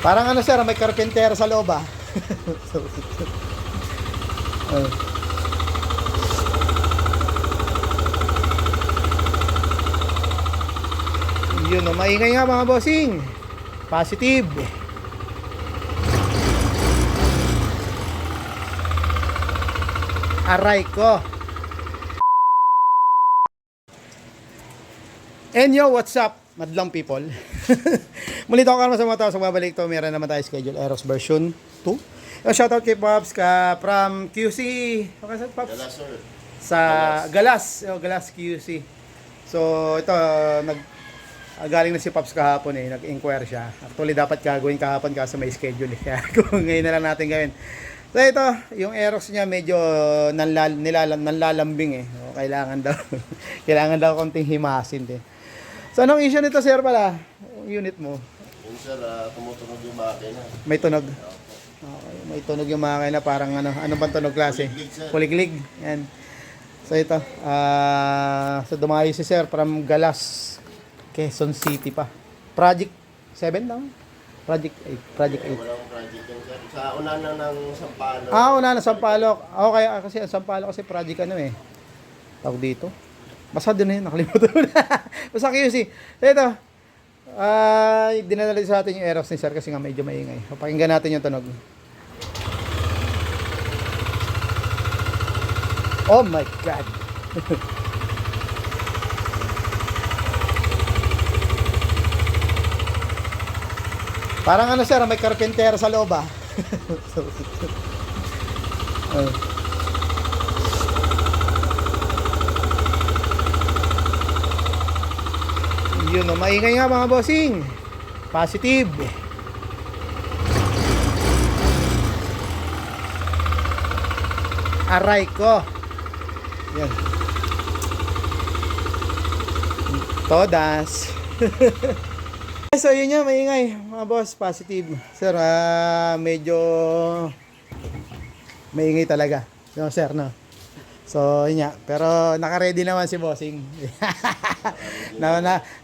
Parang ano sir, may karpentero sa loob ah. Yun, no, maingay nga mga bossing. Positive. Aray ko. And yo, what's up, madlang people? Muli ako karma sa mga tao sa babalik to. Meron naman tayo schedule Aerox version 2. Shoutout kay Pops from QC. Okay, sir, Pops? Galas, sir. Sa Galas. Galas QC. So ito, galing na si Pops kahapon eh. Nag-inquire siya. Actually dapat gagawin kahapon kasi may schedule eh. Kaya kung ngayon na lang natin gawin. So ito, yung Aerox niya medyo nanlalambing eh. O, kailangan daw kailangan daw konting himasin din. So anong issue nito sir pala? Yung unit mo? Yung sir, tumutunog yung makina. May tunog. Okay, may tunog yung makina parang ano bang tunog klase? Kuliglig, sir. Kuliglig. Yan. So ito, so dumayo si sir from Galas, Quezon City pa. Project 7 lang. Project 8. Project 8. Walang project yan, sir. Sa unahan ng Sampalo. Una na Sampaloc. Okay, kasi ang Sampaloc kasi project ano eh. Tawag dito. Basta doon na yun, nakalimutan mo na. Basta QC. Ito, dinadala sa atin yung Aerox ni sir kasi nga medyo maingay. Pakinggan natin yung tunog. Oh my God. Parang ano sir, may karpentero sa loob ah. Yun, no, maingay nga mga bossing. Positive. Aray ko. Yan. Todas. So yun nga, maingay mga boss, positive. Sir, medyo maingay talaga. No, sir, no. So yun nga, pero naka-ready naman si bossing.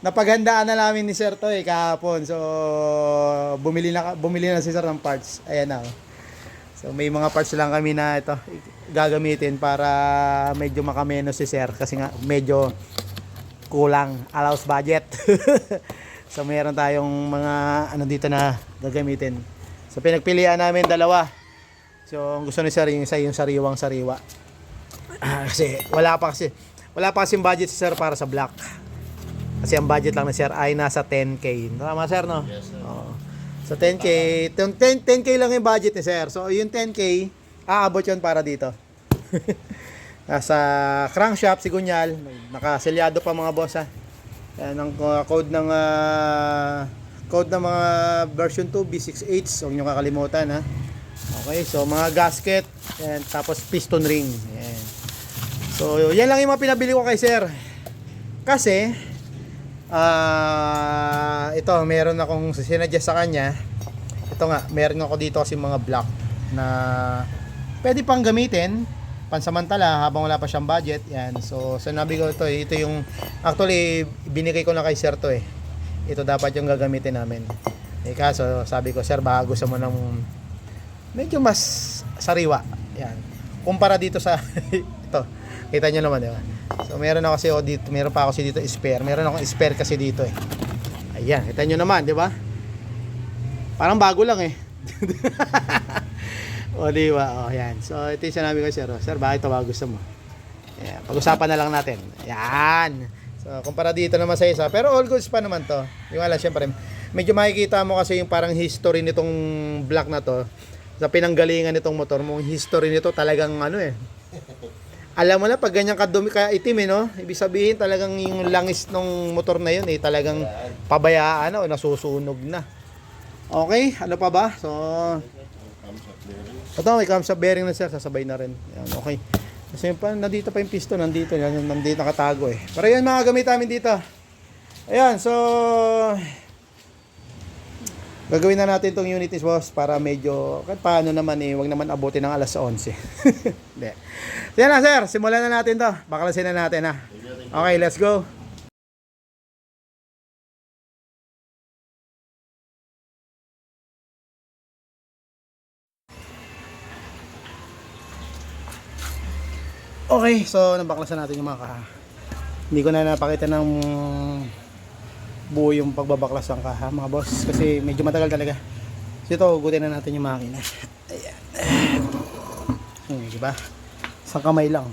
Napaghandaan na namin ni sir to eh kahapon. So bumili na si sir ng parts. Ayan na. So may mga parts lang kami na ito gagamitin para medyo makameno si sir kasi nga medyo kulang allows budget. So mayroon tayong mga ano dito na gagamitin. So pinagpilian namin dalawa. So ang gusto ni sir yung isa yung sariwang sariwa. Kasi wala pa kasing budget si sir para sa black. Kasi ang budget lang ni sir ay nasa 10k. Tama sir, no? Yes, sir. Oo. So 10k, 10k lang yung budget ni sir. So yung 10k, aabot yun para dito. Nasa crankshaft, sigunyal, nakaselyado pa mga boss ha. Yan ang code ng mga version 2 B68. Huwag niyo kakalimutan ha. Okay, so mga gasket, yan, tapos piston ring. Yan. So yan lang yung mga pinabili ko kay sir. Kasi ito, meron akong sinadjust sa kanya. Ito nga, meron ako dito kasi mga block na pwede pang gamitin pansamantala habang wala pa siyang budget. Yan. So sinabi ko ito yung actually binigay ko na kay sir to eh. Ito dapat yung gagamitin namin. Eh kaso sabi ko, sir, baka gusto mo ng medyo mas sariwa. Yan. Kumpara dito sa ito. Kita nyo naman, di ba? So meron ako kasi dito, meron pa ako kasi dito spare. Meron akong spare kasi dito eh. Ayan, kita nyo naman, di ba? Parang bago lang eh. O di ba? O yan. So ito yung sinabi ko, sir. Sir, bakit ito ba gusto mo? Ayan, pag-usapan na lang natin. Ayan. So kumpara dito naman sa isa. Pero all goods pa naman to. Yung alam, syempre, medyo makikita mo kasi yung parang history nitong black na to. Sa pinanggalingan nitong motor mo, history nito talagang ano eh. Alam mo na pag ganyan kadumi kaya itim eh, no? Ibig sabihin talagang yung langis ng motor na yun eh, talagang pabayaan na o nasusunog na. Okay, ano pa ba? So ito, may camshaft bearing na sir, sasabay na rin. Yan, okay. Kasi pa, nandito pa yung piston, nandito nakatago eh. Pero yan mga gamit namin dito. Ayan, so gagawin na natin itong unit is boss para medyo kahit paano naman eh, wag naman abutin ng alas 11. Hindi. So yan na sir, simulan na natin to. Baklasin na natin ha. Okay, let's go. Okay, so nabaklasan natin yung mga kaha. Hindi ko na napakita ng buo yung pagbabaklas ng kaha mga boss kasi medyo matagal talaga. So ito, hugutin na natin yung makina. Ayan. Diba? Isang kamay lang.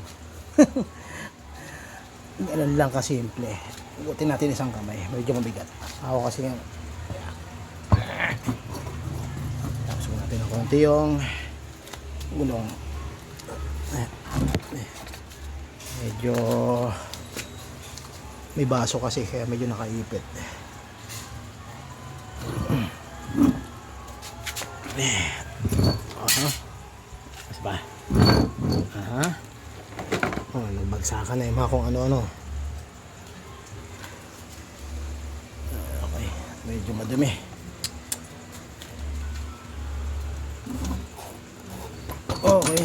Ganun lang kasimple. Hugutin natin isang kamay. Medyo mabigat. Ako kasi yan. Tapos natin ng konti yung gulong. Medyo may baso kasi kaya medyo nakaipit. Mas ba? Oh, nagbagsakan na yung mga kung ano-ano. Okay, medyo madumi. Okay.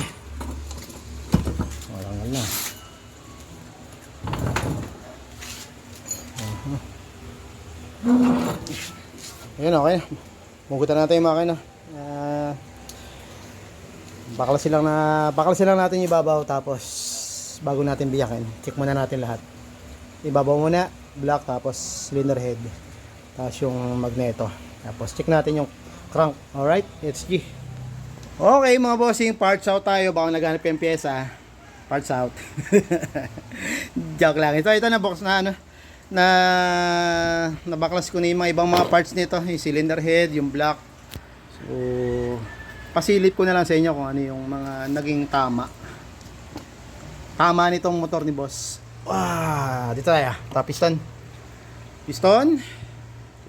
Walang na. Ayun, okay. Mugutan natin yung makina. Baklasin lang natin yung ibabaw tapos bago natin biyakin. Check muna natin lahat. Ibabaw muna, block tapos cylinder head. Tapos yung magneto. Tapos check natin yung crank. Alright, HG. Okay mga bossing, parts out tayo. Baka naghanap yung pyesa. Parts out. Joke lang. Ito na box na ano. Nabaklas ko na yung mga ibang mga parts nito, yung cylinder head, yung block. So pasilip ko na lang sa inyo kung ano yung mga naging tama nitong motor ni boss. Dito tayo, piston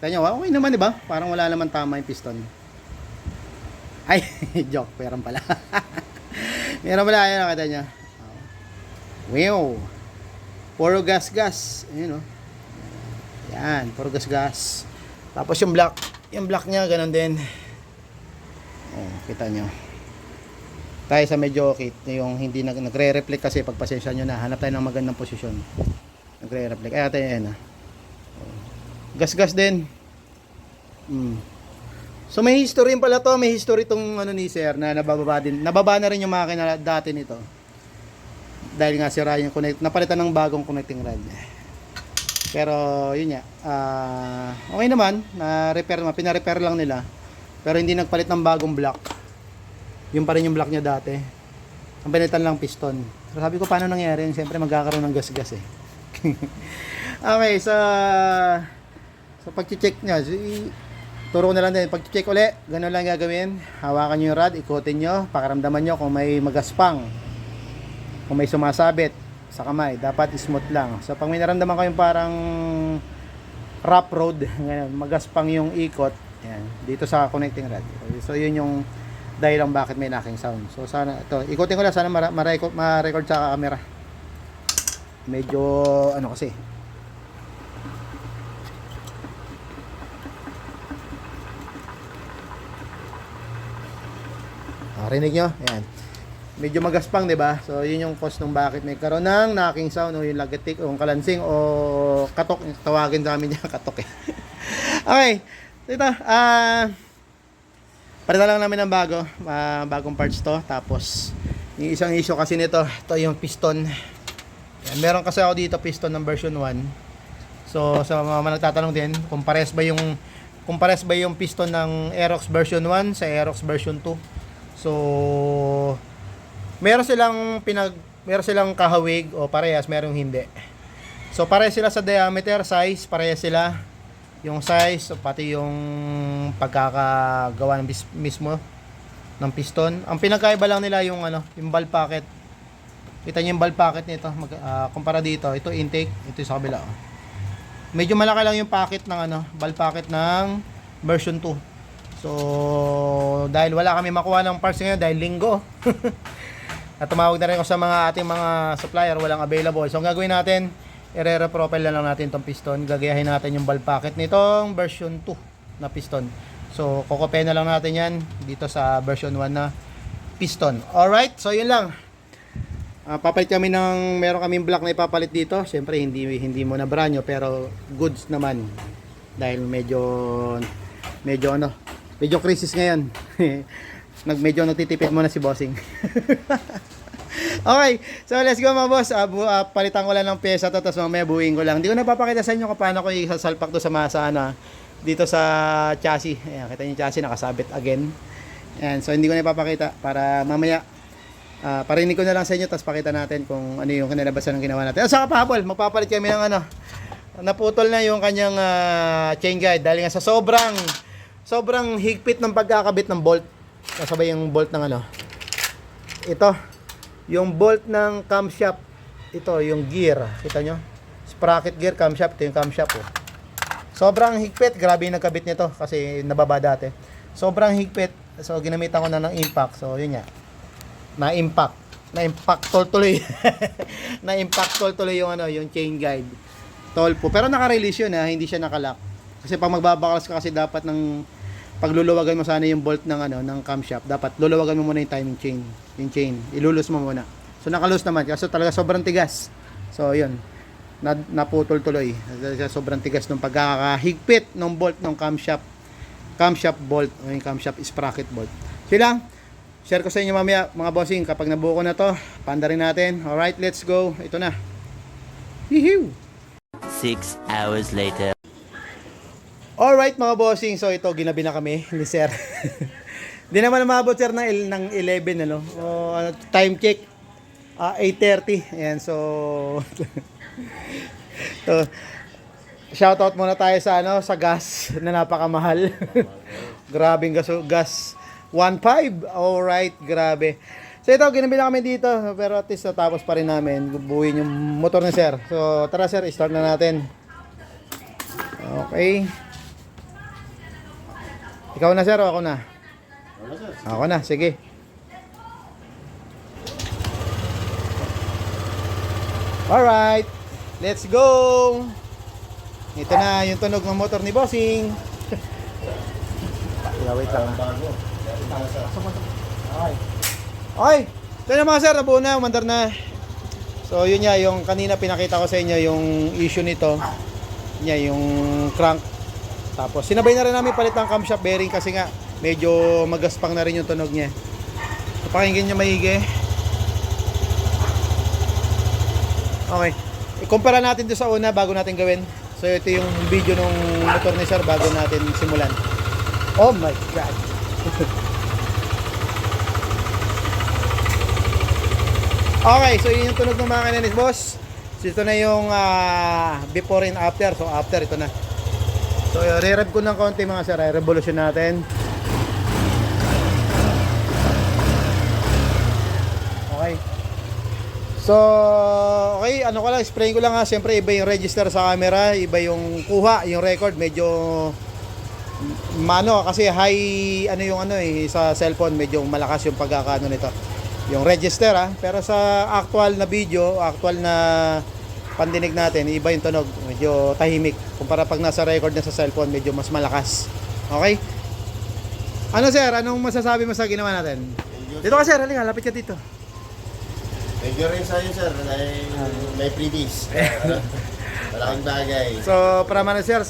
kita nyo, okay naman diba, parang wala naman tama yung piston. Ay joke, meron pala. Meron pala, ayun, kita nyo. Wow, puro gas. Ayun, oh. Yan, puro gas. Tapos yung block nya ganun din. Kita nyo. Tayo sa medyo okay, yung hindi nagre-reflect kasi pagpasensya nyo na. Hanap tayo ng magandang posisyon. Nagre-reflect. Ay, tayo yan. Gas din. So may history pala to. May history tong ano ni sir na nabababa din. Nababa na rin yung makina dati nito. Dahil nga sira yung connect. Napalitan ng bagong connecting rod. Pero yun nga. Okay naman. Pina-repair lang nila. Pero hindi nagpalit ng bagong block. Yung pa rin yung block niya dati. Ang palitan lang piston. So sabi ko paano nangyari? Siyempre magkakaroon ng gas eh. Okay, sa pag-check nyo, turo ko na lang din. Pag-check uli, ganun lang gagawin. Hawakan nyo yung rod, ikutin nyo, pakaramdaman nyo kung may magaspang. Kung may sumasabit sa kamay, dapat smooth lang. So pag may naramdaman kayong parang rough road, ganun, magaspang yung ikot, yan, dito sa connecting rod. So yun yung dahilan bakit may knocking sound. So sana ito, ikutin ko lang, sana ma-record sa camera. Medyo ano kasi. Rinig nyo? Ayan. Medyo magaspang, 'di ba? So yun yung cause ng bakit may karoon ng knocking sound o yung lagetik o yung kalansing o katok, tawagin namin niya katok eh. Okay. Ito, palitan lang namin ng bagong parts to. Tapos, yung isang issue kasi nito, ito yung piston. Yan, meron kasi ako dito piston ng version 1. So, sa mga nagtatanong din, kung pares ba yung piston ng Aerox version 1 sa Aerox version 2. So, meron silang kahawig o parehas, merong hindi. So, parehas sila sa diameter, size, parehas sila. Yung size, pati yung pagkakagawa ng mismo ng piston. Ang pinagkaiba lang nila yung yung valve pocket. Kita niyo yung valve pocket nito, kumpara dito, ito intake, ito sa kabila. Medyo malaki lang yung pocket ng valve pocket ng version 2. So, dahil wala kami makuha ng parts ngayon dahil linggo. At tumawag na rin ako sa ating mga supplier, walang available. So, ang gagawin natin, i-re-profile na lang natin itong piston. Gagayahin natin yung valve pocket nitong version 2 na piston. So, kokopya na lang natin yan dito sa version 1 na piston. Alright, so yun lang. Papalit kami meron kaming block na ipapalit dito. Siyempre, hindi mo na brand new, pero goods naman. Dahil medyo crisis ngayon. Medyo nagtitipid muna si bossing. Okay, so let's go mga boss. Palitan ko lang ng pyesa to, tapos mamaya buuin ko lang. Hindi ko napapakita sa inyo kung paano ko isasalpak to sa masa, ano, dito sa chassis. Ayan, kita niyo yung chassis nakasabit again. Ayan, so hindi ko na ipapakita para mamaya parinig ko na lang sa inyo, tapos pakita natin kung ano yung kinalabasan ng ginawa natin. Saka papol, magpapalit kami ng ano, naputol na yung kanyang chain guide dahil nga sa sobrang higpit ng pagkakabit ng bolt. Kasabay yung bolt ng ano, ito yung bolt ng camshaft, ito yung gear, kita nyo, sprocket gear, camshaft, ito yung camshaft oh. Sobrang higpit, grabe yung nagkabit nito kasi nababa dati, sobrang higpit. So ginamitan ko na ng impact, so yun nga, na-impact tuloy na-impact tuloy yung ano, yung chain guide tol po, pero naka-release yun ha, hindi siya nakalock kasi pag magbabaklas ka kasi dapat ng pagluluwagan mo sana yung bolt ng ano, ng camshaft, dapat luluwagan mo muna yung timing chain, yung chain ilulus mo muna. So nakalus naman kasi talaga sobrang tigas, so yun, naputol tuloy sobrang tigas ng pagkakahigpit ng bolt ng camshaft bolt o yung camshaft sprocket bolt. So lang, share ko sa inyo mamaya mga bossing kapag nabuo ko na to, panda rin natin. Alright, let's go. Ito na. Hihiw! 6 hours later. Alright mga bossing, so ito ginabi na kami ni sir. Di naman umabot sir ng 11 ano. Time check 8:30. Ayan, so so shoutout muna tayo sa ano, sa gas na napakamahal. Grabing gas 1.5. Alright, grabe. So ito, ginabi na kami dito, pero at least natapos pa rin namin buuin yung motor ni sir. So tara sir, start na natin. Okay. Ikaw na sir o ako na? Ako na, sige. Alright, let's go. Ito na yung tunog ng motor ni Bossing. Wait lang. Okay. Okay. Ito na mga sir, nabuo na, umandar na. So yun nga, yung kanina pinakita ko sa inyo yung issue nito. Yun nga, yung crank. Tapos sinabay na rin namin palit ng camshaft bearing kasi nga medyo magaspang na rin yung tunog niya. So, pakinggan nyo maigi. Okay. Ikumpara natin doon sa una bago natin gawin. So ito yung video ng motor ni sir bago natin simulan. Oh my god. Okay, so yun yung tunog ng makina ni boss. So ito na yung before and after. So after ito na. So re-rev ko ng konti mga sir, revolution natin. Okay. So okay, ano ko lang, sprayin ko lang ha. Siyempre iba yung register sa camera, iba yung kuha, yung record medyo mano kasi high ano yung ano sa cellphone medyo malakas yung pagkakaano nito. Yung register ha, pero sa actual na video, actual na pandinig natin, iba yung tunog, medyo tahimik kumpara pag nasa record na sa cellphone, medyo mas malakas. Okay? Ano sir, anong masasabi mo sa ginawa natin? Dito ka sir, halika, lapit ka dito. Thank you rin sa iyo sir, may freebies. Malaking bagay. So, para man sir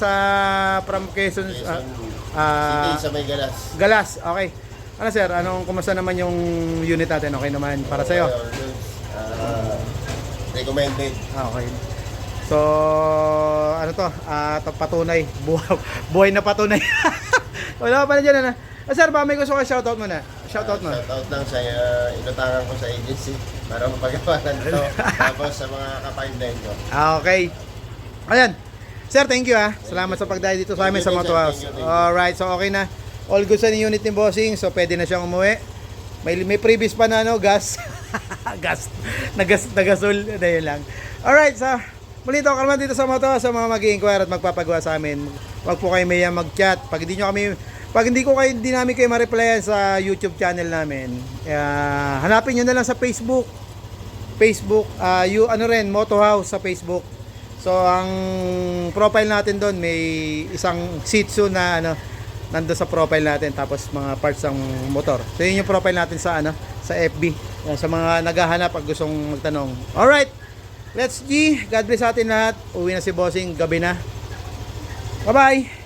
from Quezon City sa may Galas. Galas, okay. Ano sir, kumusta naman yung unit natin? Okay naman para sa'yo? Recommended. Okay. So, ano to? Patunay. Buhay na patunay. Wala pa na dyan, ano? Sir, ba may gusto ka shoutout mo na? Shoutout mo. Shoutout lang sa inutangan ko sa agency para mapagawalan ito. Tapos sa mga ka-pipeline ko. Okay. Ayan. Sir, thank you ha. Salamat sa pagdahil dito sa amin sa Moto House. Alright, so okay na. All good sa unit ni Bossing. So, pwede na siyang umuwi. May previous pa na gas. Nagasol. Dahil lang. Alright, so muli ito, kalman dito sa Moto, sa mga mag-i-inquire at magpapagawa sa amin. Huwag po kayo maya mag-chat. Pag hindi namin kayo ma-replyan sa YouTube channel namin, hanapin nyo na lang sa Facebook, Moto House sa Facebook. So ang profile natin doon may isang Shih Tzu na nandoon sa profile natin, tapos mga parts ng motor. So yun yung profile natin sa sa FB. Sa mga naghahanap pag gustong magtanong. Alright, let's G. God bless sa atin lahat. Uwi na si Bossing, gabi na. Bye bye.